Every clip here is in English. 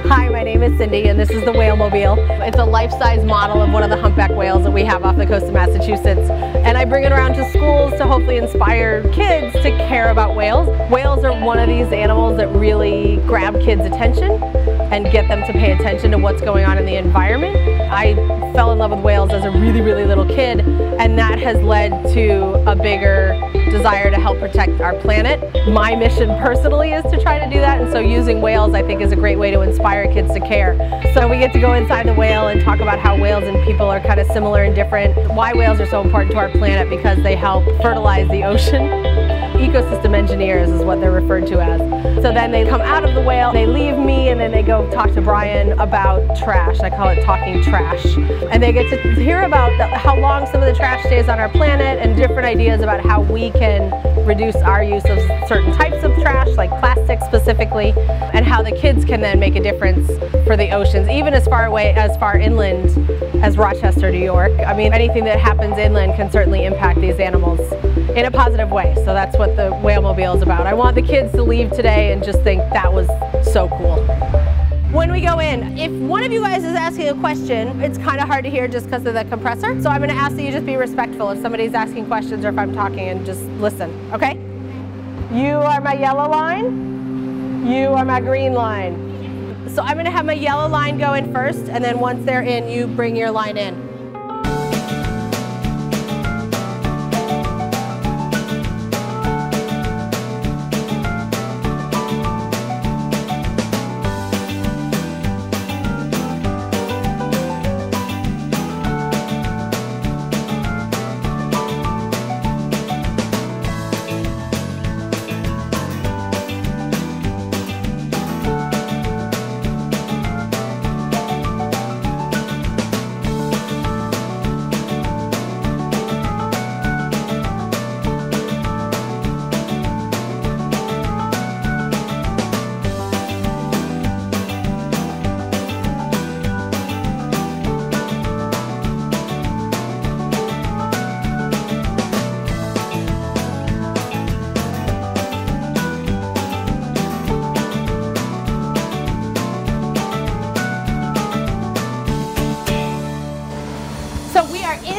Hi, my name is Cindy and this is the Whalemobile. It's a life-size model of one of the humpback whales that we have off the coast of Massachusetts. And I bring it around to schools to hopefully inspire kids to care about whales. Whales are one of these animals that really grab kids' attention and get them to pay attention to what's going on in the environment. I fell in love with whales as a really little kid, and that has led to a bigger desire to help protect our planet. My mission personally is to try to do that, and so using whales I think is a great way to inspire kids to care. So we get to go inside the whale and talk about how whales and people are kind of similar and different. Why whales are so important to our planet, because they help fertilize the ocean. Ecosystem engineers is what they're referred to as. So then they come out of the whale, they leave me, and then they go talk to Brian about trash. I call it talking trash. And they get to hear about how long some of the trash stays on our planet and different ideas about how we can reduce our use of certain types of trash, like plastic specifically, and how the kids can then make a difference for the oceans, even as far inland as Rochester, New York. I mean, anything that happens inland can certainly impact these animals in a positive way. So that's what the Whalemobile is about. I want the kids to leave today and just think that was so cool. When we go in, if one of you guys is asking a question, it's kind of hard to hear just because of the compressor. So I'm going to ask that you just be respectful if somebody's asking questions or if I'm talking, and just listen, okay? You are my yellow line. You are my green line. So I'm going to have my yellow line go in first, and then once they're in, you bring your line in.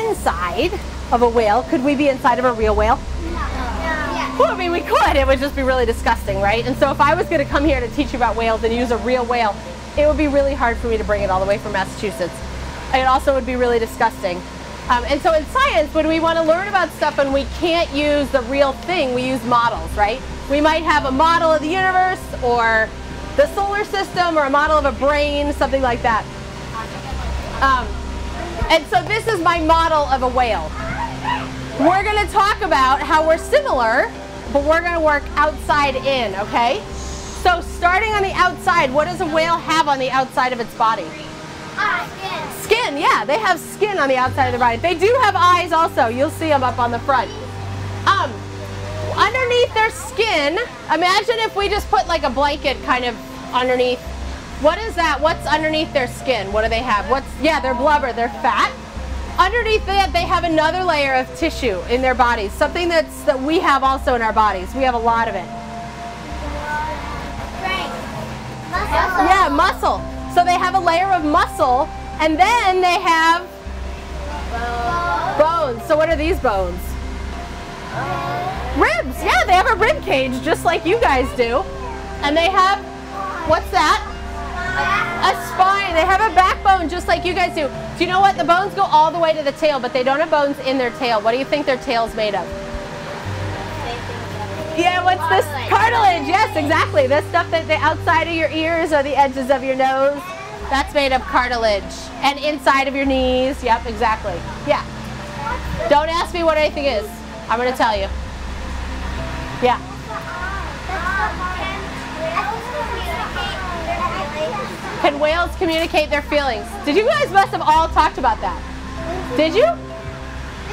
Inside of a whale. Could we be inside of a real whale? No. Well, I mean, we could. It would just be really disgusting, right? And so if I was going to come here to teach you about whales and use a real whale, it would be really hard for me to bring it all the way from Massachusetts. It also would be really disgusting. And so in science, when we want to learn about stuff and we can't use the real thing, we use models, right? We might have a model of the universe or the solar system or a model of a brain, something like that. And so this is my model of a whale. We're going to talk about how we're similar, but we're going to work outside in, okay? So starting on the outside, what does a whale have on the outside of its body? Skin. Skin, yeah, they have skin on the outside of their body. They do have eyes also. You'll see them up on the front. Underneath their skin, imagine if we just put like a blanket kind of underneath. What is that? What's underneath their skin? What do they have? Yeah, they're blubber, they're fat. Underneath that, they have another layer of tissue in their bodies, something that we have also in our bodies. We have a lot of it. Muscle. Yeah, muscle. So they have a layer of muscle, and then they have bones. So what are these bones? Ribs. Yeah, they have a rib cage, just like you guys do. And they have, what's that? A spine. They have a backbone just like you guys do. Do you know what? The bones go all the way to the tail, but they don't have bones in their tail. What do you think their tail's made of? Yeah, what's this? Cartilage. Yes, exactly. This stuff that the outside of your ears or the edges of your nose, that's made of cartilage. And inside of your knees. Yep, exactly. Yeah. Don't ask me what anything is. I'm going to tell you. Yeah. Can whales communicate their feelings? Did you guys must have all talked about that? Did you?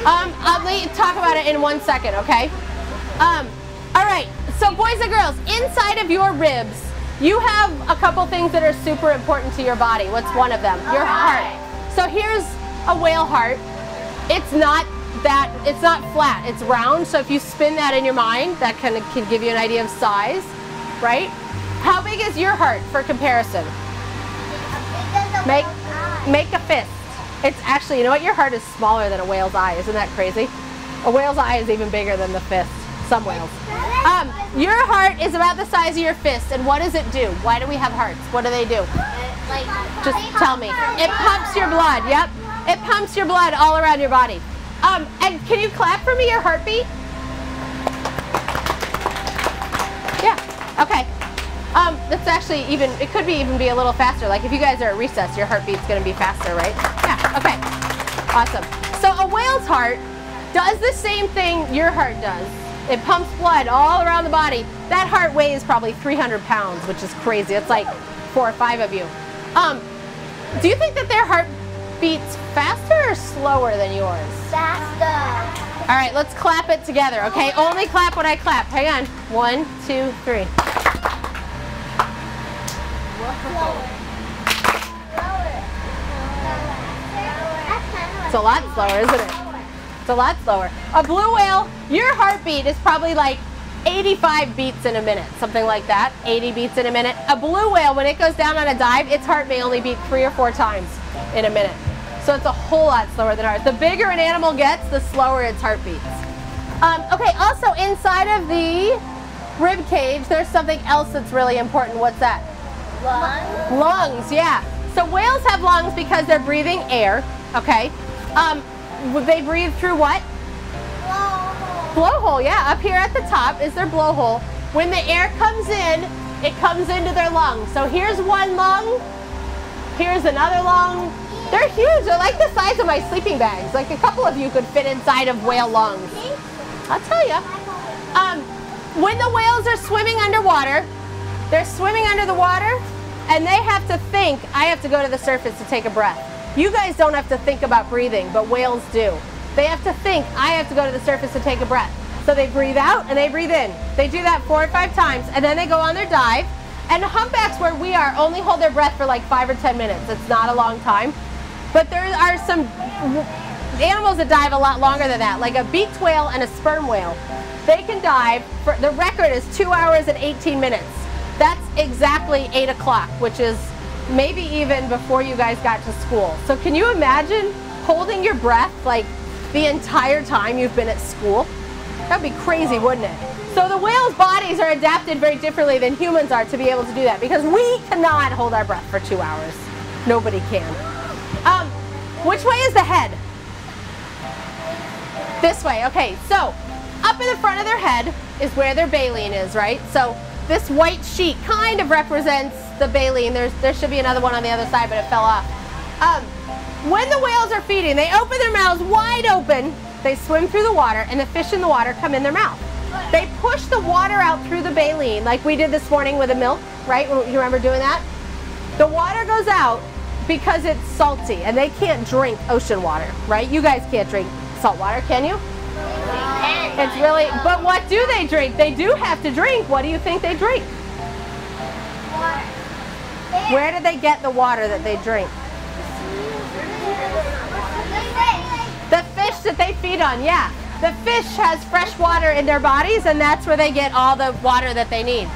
I'll let you talk about it in 1 second, okay? All right, so boys and girls, inside of your ribs, you have a couple things that are super important to your body. What's one of them? Your heart. So here's a whale heart. It's not flat, it's round. So if you spin that in your mind, that can give you an idea of size, right? How big is your heart for comparison? Make a fist. It's actually, you know what, your heart is smaller than a whale's eye. Isn't that crazy? A whale's eye is even bigger than the fist. Some whales. Your heart is about the size of your fist, and what does it do? Why do we have hearts? What do they do? Just tell me. It pumps your blood. Yep. It pumps your blood all around your body. And can you clap for me your heartbeat? Yeah. Okay. That's actually even, it could even be a little faster. Like if you guys are at recess, your heartbeat's going to be faster, right? Yeah. Okay. Awesome. So a whale's heart does the same thing your heart does. It pumps blood all around the body. That heart weighs probably 300 pounds, which is crazy. It's like 4 or 5 of you. Do you think that their heart beats faster or slower than yours? Faster. All right, let's clap it together, okay? Only clap when I clap. Hang on. 1, 2, 3. It's a lot slower, isn't it? It's a lot slower. A blue whale, your heartbeat is probably like 85 beats in a minute, something like that, 80 beats in a minute. A blue whale, when it goes down on a dive, its heart may only beat 3 or 4 times in a minute. So it's a whole lot slower than ours. The bigger an animal gets, the slower its heart beats. Okay, also inside of the rib cage, there's something else that's really important. What's that? Lungs. Lungs, yeah. So whales have lungs because they're breathing air, okay? They breathe through what? Blowhole, yeah. Up here at the top is their blowhole. When the air comes in, it comes into their lungs. So here's one lung, here's another lung. They're huge. They're like the size of my sleeping bags. Like a couple of you could fit inside of whale lungs. I'll tell you. When the whales are swimming underwater, they're swimming under the water, and they have to think, I have to go to the surface to take a breath. You guys don't have to think about breathing, but whales do. They have to think, I have to go to the surface to take a breath. So they breathe out and they breathe in. They do that 4 or 5 times, and then they go on their dive. And the humpbacks, where we are, only hold their breath for like 5 or 10 minutes. It's not a long time. But there are some animals that dive a lot longer than that, like a beaked whale and a sperm whale. They can dive, the record is 2 hours and 18 minutes. That's exactly 8 o'clock, which is maybe even before you guys got to school. So can you imagine holding your breath like the entire time you've been at school? That would be crazy, wouldn't it? So the whales' bodies are adapted very differently than humans are to be able to do that, because we cannot hold our breath for 2 hours. Nobody can. Which way is the head? This way. Okay, so up in the front of their head is where their baleen is, right? So this white sheet kind of represents the baleen. There should be another one on the other side, but it fell off. When the whales are feeding, they open their mouths wide open. They swim through the water, and the fish in the water come in their mouth. They push the water out through the baleen, like we did this morning with the milk, right? You remember doing that? The water goes out because it's salty, and they can't drink ocean water, right? You guys can't drink salt water, can you? It's really, but what do they drink? They do have to drink. What do you think they drink? Water. Where do they get the water that they drink? The fish that they feed on, yeah. The fish has fresh water in their bodies, and that's where they get all the water that they need.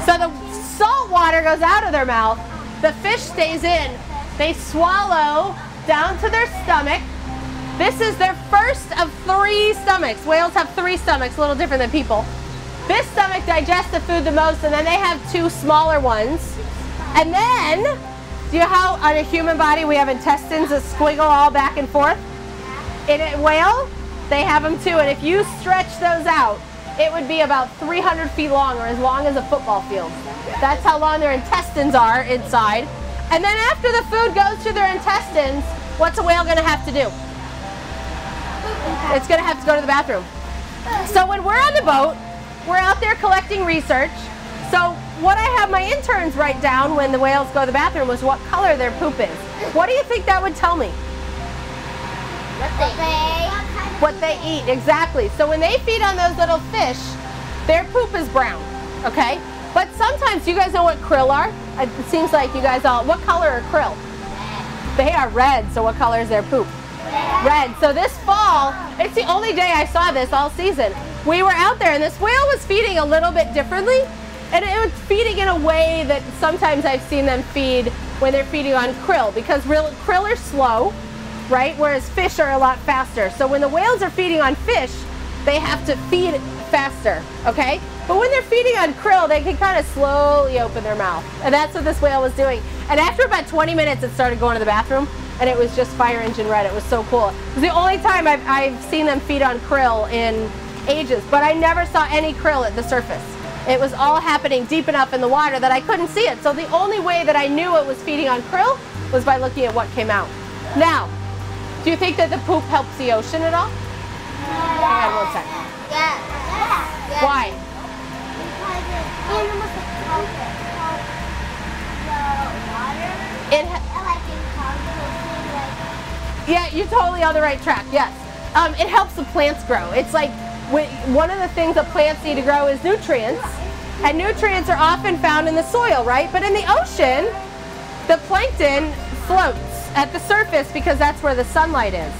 So the salt water goes out of their mouth, the fish stays in, they swallow down to their stomach. This is their first of 3 stomachs. Whales have 3 stomachs, a little different than people. This stomach digests the food the most, and then they have 2 smaller ones. And then, do you know how on a human body we have intestines that squiggle all back and forth? In a whale, they have them too, and if you stretch those out, it would be about 300 feet long, or as long as a football field. That's how long their intestines are inside. And then after the food goes through their intestines, what's a whale going to have to do? It's going to have to go to the bathroom. So when we're on the boat, we're out there collecting research. So what I have my interns write down when the whales go to the bathroom was what color their poop is. What do you think that would tell me? What they eat, exactly. So when they feed on those little fish, their poop is brown, okay? But sometimes, you guys know what krill are? It seems like you guys all, what color are krill? They are red, so what color is their poop? Red. So this fall, it's the only day I saw this all season. We were out there, and this whale was feeding a little bit differently. And it was feeding in a way that sometimes I've seen them feed when they're feeding on krill, because krill are slow, right? Whereas fish are a lot faster. So when the whales are feeding on fish, they have to feed faster, okay? But when they're feeding on krill, they can kind of slowly open their mouth. And that's what this whale was doing. And after about 20 minutes, it started going to the bathroom, and it was just fire engine red. It was so cool. It was the only time I've seen them feed on krill in ages, but I never saw any krill at the surface. It was all happening deep enough in the water that I couldn't see it. So the only way that I knew it was feeding on krill was by looking at what came out. Now, do you think that the poop helps the ocean at all? Hang on one second. Yes. Why? Because animals help the water. It Like in composting, like. Yeah, you're totally on the right track, yes. It helps the plants grow. It's like one of the things that plants need to grow is nutrients. And nutrients are often found in the soil, right? But in the ocean, the plankton floats at the surface because that's where the sunlight is.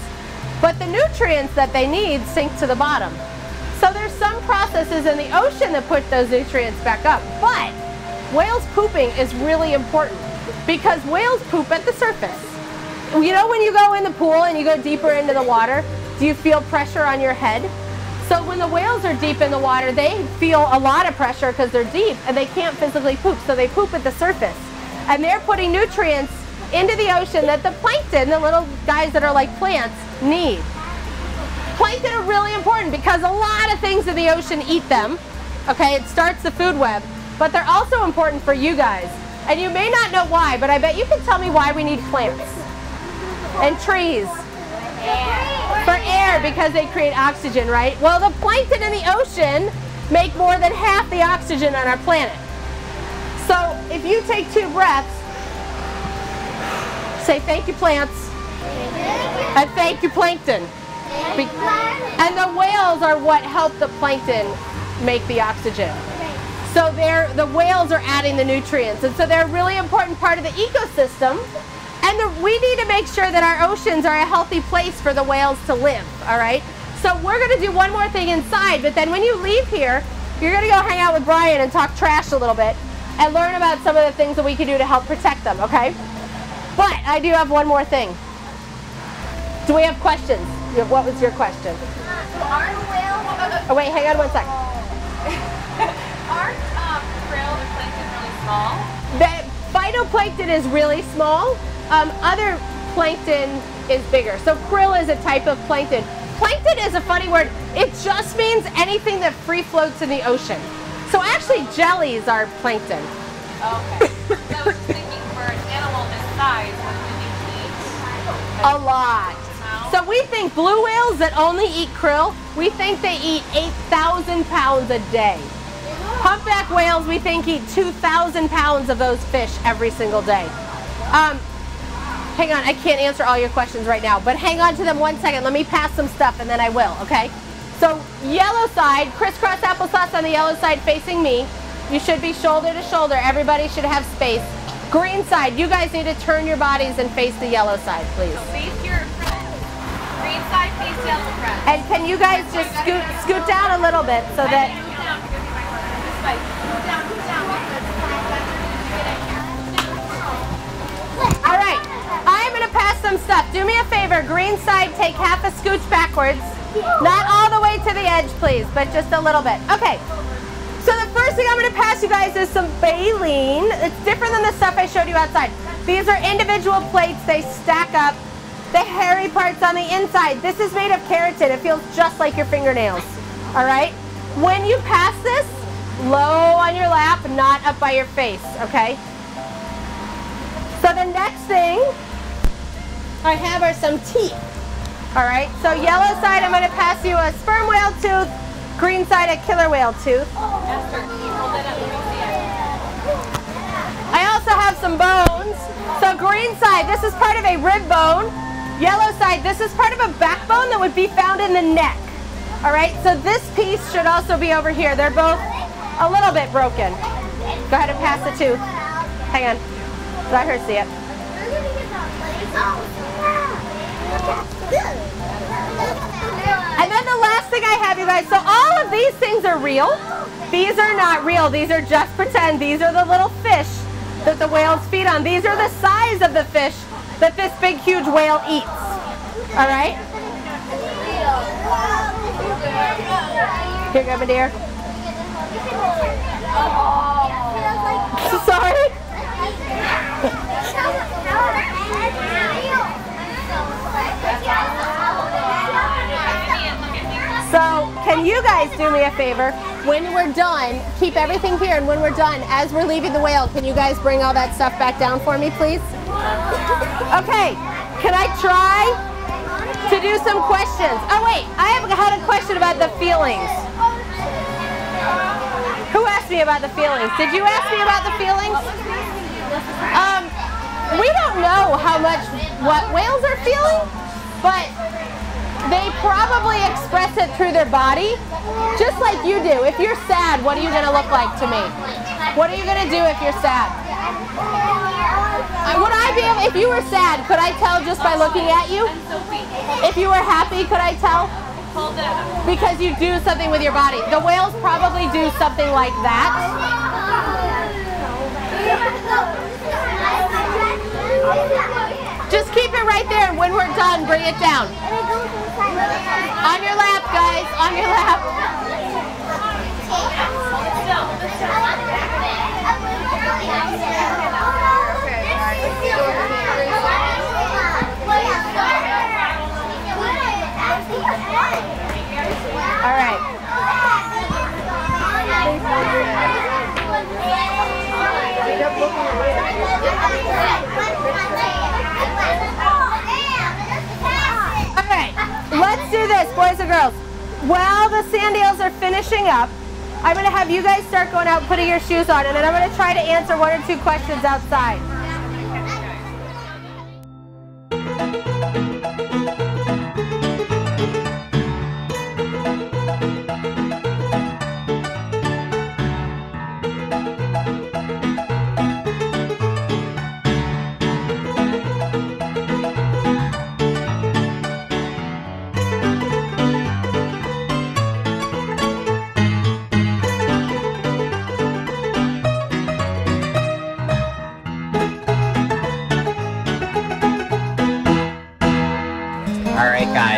But the nutrients that they need sink to the bottom. So there's some processes in the ocean that put those nutrients back up. But whales pooping is really important because whales poop at the surface. You know when you go in the pool and you go deeper into the water, do you feel pressure on your head? So when the whales are deep in the water, they feel a lot of pressure because they're deep and they can't physically poop, so they poop at the surface. And they're putting nutrients into the ocean that the plankton, the little guys that are like plants, need. Plankton are really important because a lot of things in the ocean eat them. Okay, it starts the food web, but they're also important for you guys. And you may not know why, but I bet you can tell me why we need plants and trees. For air, because they create oxygen, right? Well, the plankton in the ocean make more than half the oxygen on our planet. So if you take 2 breaths, say thank you plants, and thank you plankton. And the whales are what help the plankton make the oxygen. So the whales are adding the nutrients, and so they're a really important part of the ecosystem. And we need to make sure that our oceans are a healthy place for the whales to live, all right? So we're going to do one more thing inside, but then when you leave here, you're going to go hang out with Brian and talk trash a little bit and learn about some of the things that we can do to help protect them, okay? But I do have one more thing. Do we have questions? What was your question? Aren't whales? Oh, wait, hang on one sec. Aren't krill and plankton really small? The phytoplankton is really small. Other plankton is bigger. So krill is a type of plankton. Plankton is a funny word. It just means anything that free floats in the ocean. So actually jellies are plankton. Okay. I was thinking for an animal this size, what do they eat? A lot. So we think blue whales that only eat krill, we think they eat 8,000 pounds a day. Humpback whales, we think, eat 2,000 pounds of those fish every single day. Hang on, I can't answer all your questions right now, but hang on to them one second. Let me pass some stuff and then I will, okay? So yellow side, crisscross applesauce on the yellow side facing me. You should be shoulder to shoulder. Everybody should have space. Green side, you guys need to turn your bodies and face the yellow side, please. So face your friend. Green side, face yellow friend. And can you guys just scoot down a little bit so that... Move down because you might want to this way. Move down, move down. All right, I'm going to pass some stuff. Do me a favor, green side, take half a scooch backwards. Not all the way to the edge, please, but just a little bit. Okay, so the first thing I'm going to pass you guys is some baleen. It's different than the stuff I showed you outside. These are individual plates. They stack up. The hairy parts on the inside. This is made of keratin. It feels just like your fingernails. All right? When you pass this, low on your lap, not up by your face, okay? So the next thing I have are some teeth. All right, so yellow side, I'm going to pass you a sperm whale tooth. Green side, a killer whale tooth. Esther, can you hold it up? Let me see it. I also have some bones. So green side, this is part of a rib bone. Yellow side, this is part of a backbone that would be found in the neck. All right, so this piece should also be over here. They're both a little bit broken. Go ahead and pass the tooth. Hang on, let her see it. And then the last thing I have, you guys, so all of these things are real. These are not real. These are just pretend. These are the little fish that the whales feed on. These are the size of the fish that this big, huge whale eats. All right? Here, go, my dear. Sorry. So, can you guys do me a favor? When we're done, keep everything here, and when we're done, as we're leaving the whale, can you guys bring all that stuff back down for me, please? Okay, can I try to do some questions? Oh wait, I had a question about the feelings. Who asked me about the feelings? Did you ask me about the feelings? We don't know what whales are feeling, but they probably express it through their body, just like you do. If you're sad, what are you going to look like to me? What are you going to do if you're sad? Would I be able, if you were sad, could I tell just by looking at you? If you were happy, could I tell? Because you do something with your body. The whales probably do something like that. Just keep it right there, and when we're done, bring it down. On your lap, guys, on your lap. All right. Let's do this, boys and girls. While the sand eels are finishing up, I'm going to have you guys start going out, putting your shoes on, and then I'm going to try to answer 1 or 2 questions outside.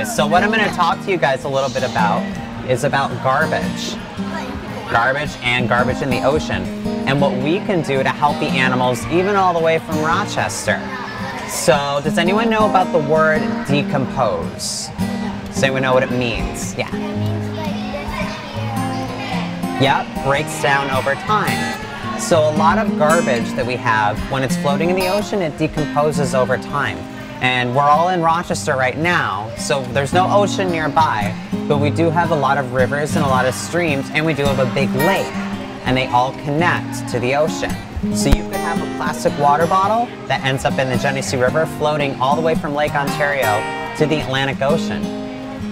So what I'm going to talk to you guys a little bit about is about garbage. Garbage and garbage in the ocean, and what we can do to help the animals even all the way from Rochester. So does anyone know about the word decompose? Does anyone know what it means? Yeah. Yep, breaks down over time. So a lot of garbage that we have, when it's floating in the ocean, it decomposes over time. And we're all in Rochester right now, so there's no ocean nearby, but we do have a lot of rivers and a lot of streams, and we do have a big lake, and they all connect to the ocean. So you could have a plastic water bottle that ends up in the Genesee River floating all the way from Lake Ontario to the Atlantic Ocean.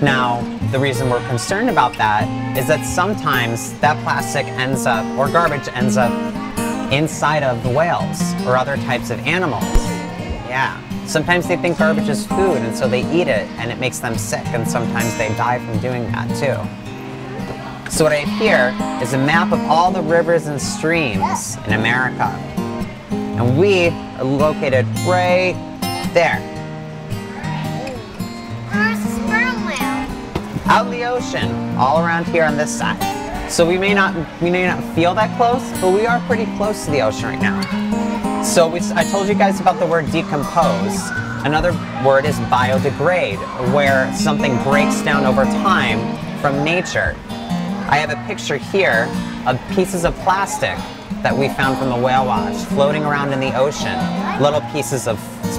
Now, the reason we're concerned about that is that sometimes that plastic ends up, or garbage ends up, inside of the whales or other types of animals. Yeah. Sometimes they think garbage is food, and so they eat it, and it makes them sick, and sometimes they die from doing that too. So what I have here is a map of all the rivers and streams in America. And we are located right there. Where's the sperm whale? Out in the ocean, all around here on this side. So we may not feel that close, but we are pretty close to the ocean right now. So I told you guys about the word decompose. Another word is biodegrade, where something breaks down over time from nature. I have a picture here of pieces of plastic that we found from the whale watch floating around in the ocean. Little pieces of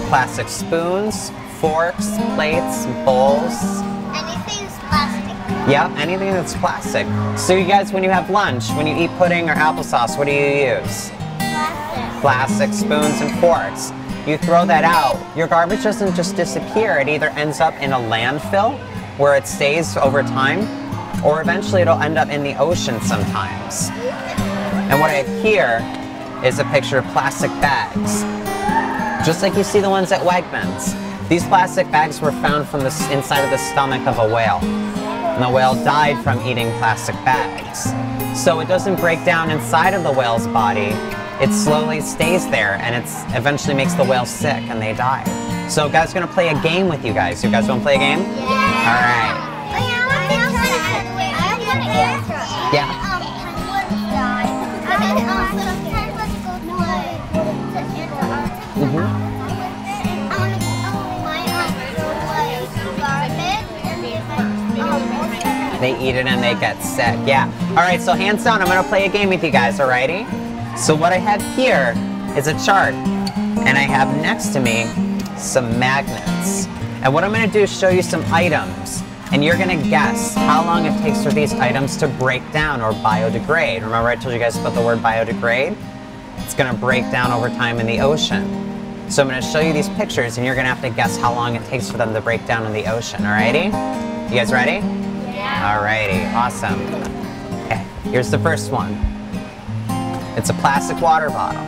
plastic spoons, forks, plates, bowls. Anything's plastic. Yep, anything that's plastic. So you guys, when you have lunch, when you eat pudding or applesauce, what do you use? Plastic spoons and forks. You throw that out, your garbage doesn't just disappear, it either ends up in a landfill where it stays over time, or eventually it'll end up in the ocean sometimes. And what I have here is a picture of plastic bags. Just like you see the ones at Wegmans. These plastic bags were found from the inside of the stomach of a whale. And the whale died from eating plastic bags. so it doesn't break down inside of the whale's body. It slowly stays there, and it eventually makes the whale sick and they die. So guys, gonna play a game with you guys. You guys wanna play a game? Yeah. All right. Yeah. They eat it and they get sick. Yeah. All right, so hands down, I'm gonna play a game with you guys, alrighty? So what I have here is a chart, and I have next to me some magnets. And what I'm gonna do is show you some items, and you're gonna guess how long it takes for these items to break down or biodegrade. Remember I told you guys about the word biodegrade? It's gonna break down over time in the ocean. So I'm gonna show you these pictures, and you're gonna have to guess how long it takes for them to break down in the ocean, alrighty? You guys ready? Alrighty, awesome. Okay, here's the first one. It's a plastic water bottle.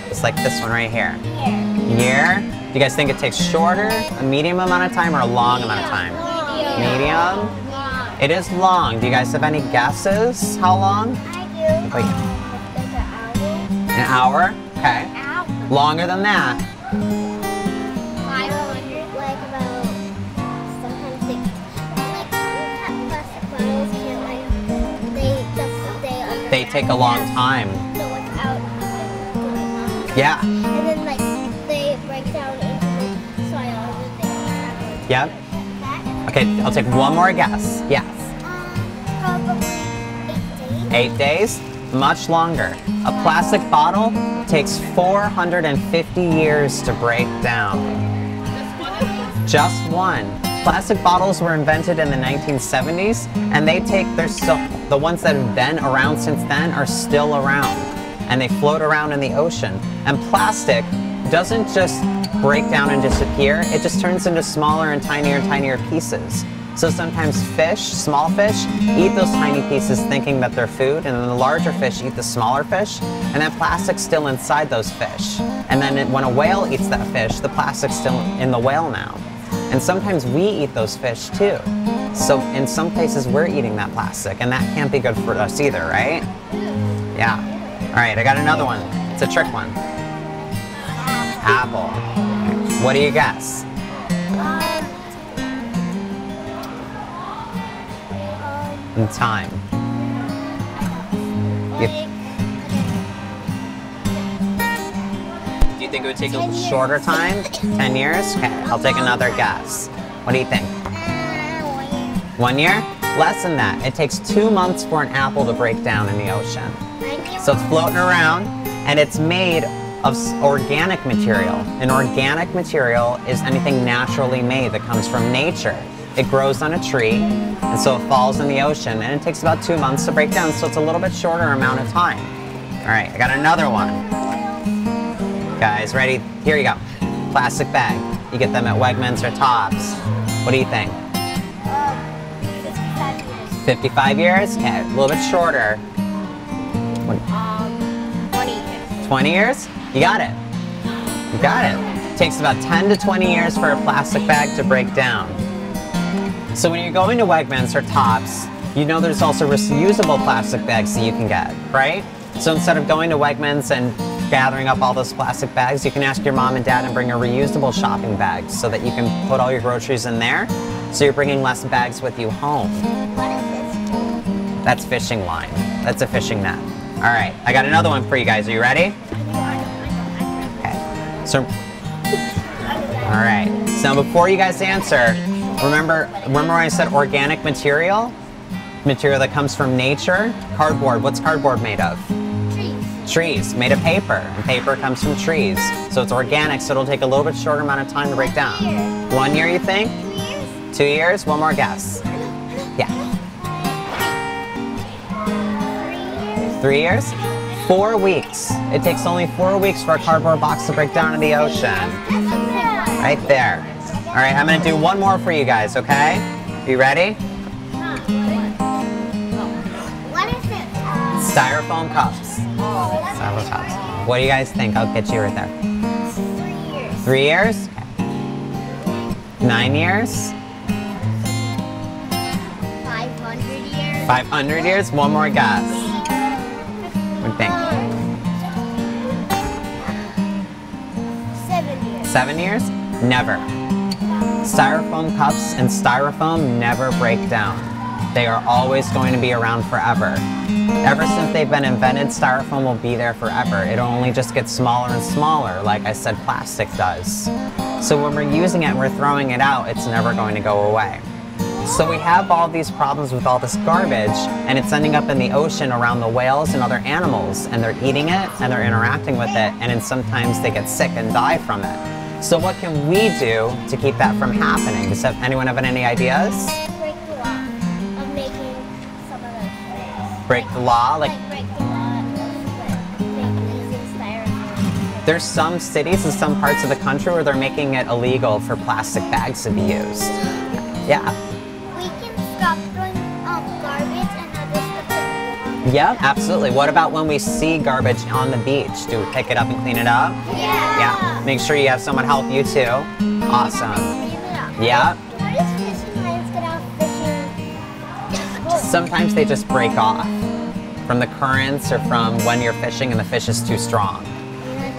It's like this one right here. Year. Do you guys think it takes shorter, a medium amount of time, or a long amount of time? Medium. It is long. Do you guys have any guesses? How long? I do. An hour? Okay. Longer than that. They take a long time. Yeah. And then they break down into the soil and then they Yep. Okay, I'll take one more guess. Yes. probably 8 8 days? days. Much longer. A plastic bottle takes 450 years to break down. Just one. Plastic bottles were invented in the 1970s, and the ones that have been around since then are still around, and they float around in the ocean. And plastic doesn't just break down and disappear, it just turns into smaller and tinier pieces. So sometimes fish, small fish, eat those tiny pieces thinking that they're food, and then the larger fish eat the smaller fish, and that plastic's still inside those fish. And then when a whale eats that fish, the plastic's still in the whale now. And sometimes we eat those fish too. So in some places we're eating that plastic, and that can't be good for us either, right? Yeah. All right, I got another one. It's a trick one. Apple. What do you guess? In time. Do you think it would take a shorter time? 10 years? Okay, I'll take another guess. What do you think? 1 year? Less than that. It takes 2 months for an apple to break down in the ocean. So it's floating around, and it's made of organic material. And organic material is anything naturally made that comes from nature. It grows on a tree, and so it falls in the ocean, and it takes about 2 months to break down, so it's a little bit shorter amount of time. All right, I got another one. Guys, ready? Here you go. Plastic bag. You get them at Wegmans or Tops. What do you think? 55 years? Okay, a little bit shorter. 20 years. 20 years? You got it. You got it. It takes about 10 to 20 years for a plastic bag to break down. So when you're going to Wegmans or Tops, you know there's also reusable plastic bags that you can get, right? So instead of going to Wegmans and gathering up all those plastic bags, you can ask your mom and dad and bring a reusable shopping bag so that you can put all your groceries in there, so you're bringing less bags with you home. What is this? That's fishing line. That's a fishing net. All right, I got another one for you guys. Are you ready? Okay. So, all right. So before you guys answer, remember when I said organic material? Material that comes from nature? Cardboard. What's cardboard made of? Trees, made of paper, and paper comes from trees. So it's organic, so it'll take a little bit shorter amount of time to break down. 1 year, you think? 2 years. 2 years? One more guess. Yeah. 3 years? 4 weeks. It takes only 4 weeks for a cardboard box to break down in the ocean. Right there. All right, I'm gonna do one more for you guys, okay? You ready? What is it? Styrofoam cups. Styrofoam cups. What do you guys think? I'll get you right there. 3 years. 3 years? 9 years? 500 years. 500 years? One more guess. What do you think? 7 years. 7 years? Never. Styrofoam cups and styrofoam never break down. They are always going to be around forever. Ever since they've been invented, styrofoam will be there forever. It'll only just get smaller and smaller, like I said plastic does. So when we're using it and we're throwing it out, it's never going to go away. So we have all these problems with all this garbage, and it's ending up in the ocean around the whales and other animals, and they're eating it and they're interacting with it, and then sometimes they get sick and die from it. So what can we do to keep that from happening? Does anyone have any ideas? Break the law of making some of those things. Break the law? Like break the law of using styrofoam. There's some cities and some parts of the country where they're making it illegal for plastic bags to be used. Yeah. We can stop throwing garbage and other stuff in the water. Yeah, absolutely. What about when we see garbage on the beach? Do we pick it up and clean it up? Yeah. Yeah. Make sure you have someone help you too. Awesome. Clean it up. Yeah. How does fishing lines get out fishing? Sometimes they just break off from the currents or from when you're fishing and the fish is too strong.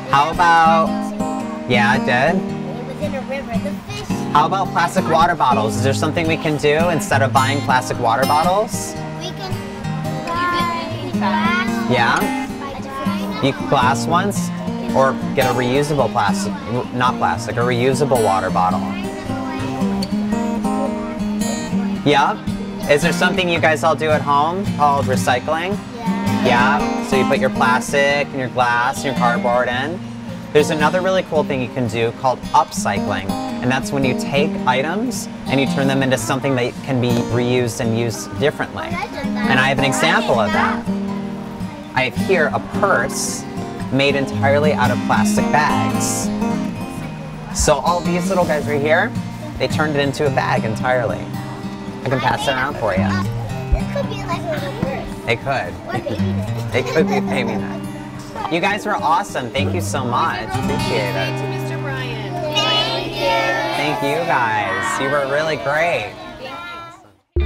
How about, yeah, it did. It was in a river. The fish. How about plastic water bottles? Is there something we can do instead of buying plastic water bottles? We can buy glass. Yeah. You glass ones, or get a reusable plastic, not plastic, a reusable water bottle. Yeah. Is there something you guys all do at home called recycling? Yeah. So you put your plastic and your glass and your cardboard in. There's another really cool thing you can do called upcycling, and that's when you take items and you turn them into something that can be reused and used differently. And I have an example of that. I have here a purse made entirely out of plastic bags. So all these little guys right here, they turned it into a bag entirely. I can pass it around for you. This could be like a little purse. It could. What baby nut? It could be baby nut. You guys were awesome. Thank you so much. Appreciate it. Mr. Brian. Thank you. Thank you guys. You were really great.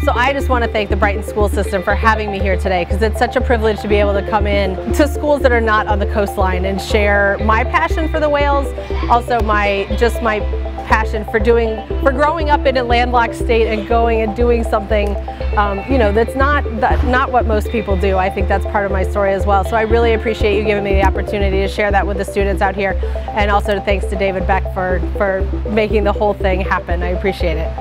So I just want to thank the Brighton school system for having me here today, because it's such a privilege to be able to come in to schools that are not on the coastline and share my passion for the whales, also my passion for growing up in a landlocked state and going and doing something you know, that's not what most people do. I think that's part of my story as well. So I really appreciate you giving me the opportunity to share that with the students out here, and also thanks to David Beck for making the whole thing happen. I appreciate it.